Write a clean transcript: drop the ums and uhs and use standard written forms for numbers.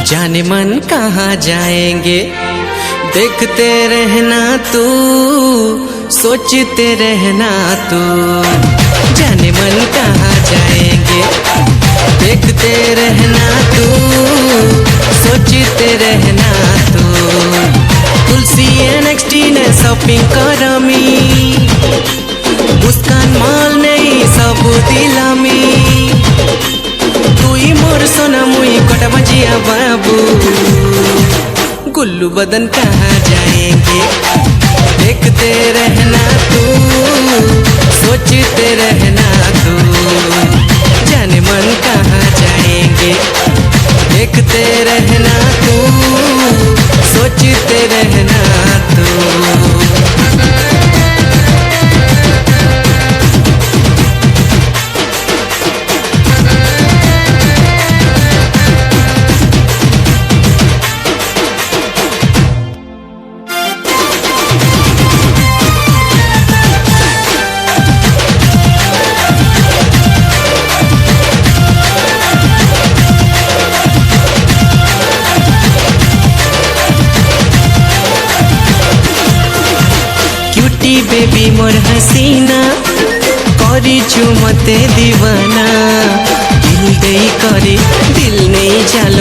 जाने मन कहाँ जाएंगे, देखते रहना तू, सोचते रहना तू। जाने मन कहाँ जाएंगे, देखते रहना तू, सोचते रहना तू। तुलसी NXT ने शॉपिंग करमी, मुस्कान मॉल नहीं सब दिलामी। तुई मोर सोना मुई कटा बजिया बाबू, गुल्लू बदन कहाँ जाएंगे, देखते रहना तू, सोचते रहना तू। जाने मन कहाँ जाएंगे, देखते रहना तू, सोचते रहना तू। बेबी मोर हसीना करी छु मते दीवाना, दिल दे करे दिल नहीं जल